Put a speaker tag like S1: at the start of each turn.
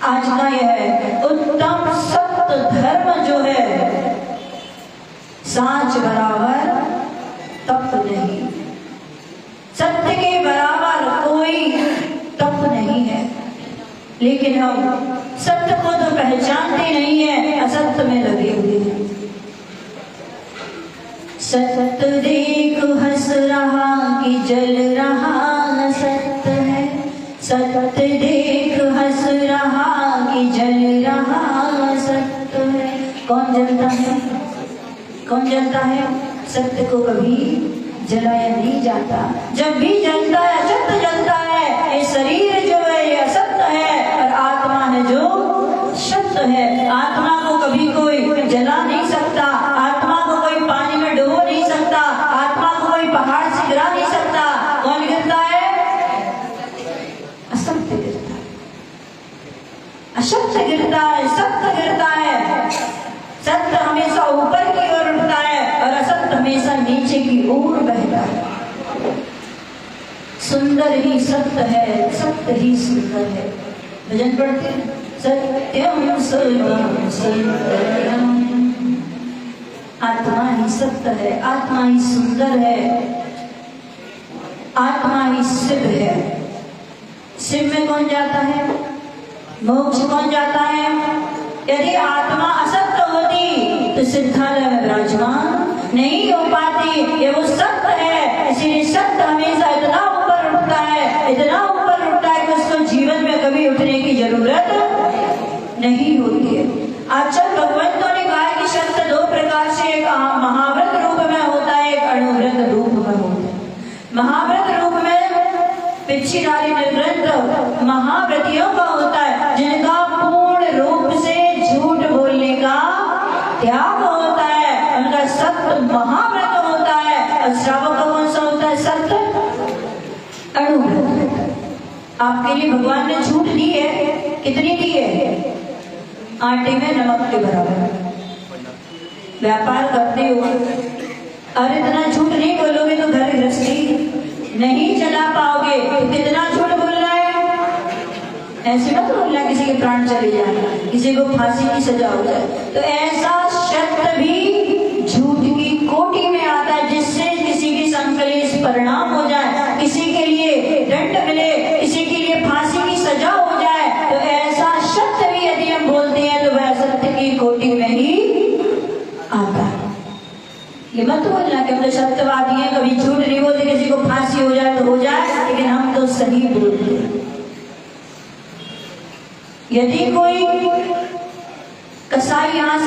S1: आज का यह उत्तम सत्य धर्म जो है, सांच बराबर तप नहीं, सत्य के बराबर कोई तप नहीं है। लेकिन हम सत्य को तो पहचानते नहीं है, असत्य में लगे हुए हैं। सत्य देख हंस रहा कि जल रहा सत्य है, सत्य देख हंस रहा कि जल रहा सत्य है। कौन जलता है? कौन जलता है? सत्य को कभी जलाया नहीं जाता। जब भी जलता है असत्य जलता है। ये शरीर जो है ये असत्य है और आत्मा है जो सत्य है। आत्मा को कभी कोई जला नहीं सकता, आत्मा को कोई पानी में डुबो नहीं सकता, आत्मा को कोई पहाड़ से गिरा नहीं सकता। कौन गिरता है? असत्य गिरता है, असत्य गिरता है, सत्य गिरता है। सत्य हमेशा ऊपर की ओर उठता है और असत्य हमेशा नीचे की ओर बहता है। सुंदर ही सत्य है, सत्य ही सुंदर है। भजन पढ़ते हैं, सत्यम सर्वम सुंदरम। आत्मा ही सत्य है, आत्मा ही सुंदर है, आत्मा ही शिव है। शिव में कौन जाता है? मोक्ष कौन जाता है? यदि आत्मा असत्य होती तो सिद्धालय में विराजमान नहीं हो पाती। ये वो सत्य है, इसीलिए सत्य हमेशा इतना ऊपर उठता है, इतना ऊपर उठता है कि उसको जीवन में कभी उठने की जरूरत नहीं होती है। अच्छा, भगवंतों ने कहा कि सत्य दो प्रकार से, एक महाव्रत रूप में होता है, एक अणुव्रत रूप में होता है। महाव्रत रूप में पिछीधारी निर्व्रत महाव्रतियों का होता है, जिनका पूर्ण रूप से झूठ बोलने का त्याग होता है, उनका सत्य महाव्रत होता है। और श्रावक का कौन सा होता है? सत्य अणुव्रत। आपके लिए भगवान ने छूट दी है, कितनी दी है? आटे में नमक के बराबर। व्यापार करते हो और इतना झूठ नहीं बोलोगे तो घर गृहस्थी नहीं चला पाओगे। तो कितना झूठ बोलना है? ऐसे मत बोलना किसी के प्राण चले जाए, किसी को फांसी की सजा हो जाए। तो ऐसा सत्य भी झूठ की कोटि में आता है, जिससे किसी की संकलेश परिणाम हो जाए, किसी के लिए दंड मिले, किसी के लिए फांसी की सजा हो जाए। तो ऐसा सत्य भी यदि हम बोलते हैं तो वह सत्य की कोटि में ही आता है। ये मत बोलना कि हम तो सत्यवादी हैं, कभी झूठ नहीं बोलते, किसी को फांसी हो जाए तो हो जाए, लेकिन हम तो सही बोलते हैं। यदि कोई कसाई यहाँ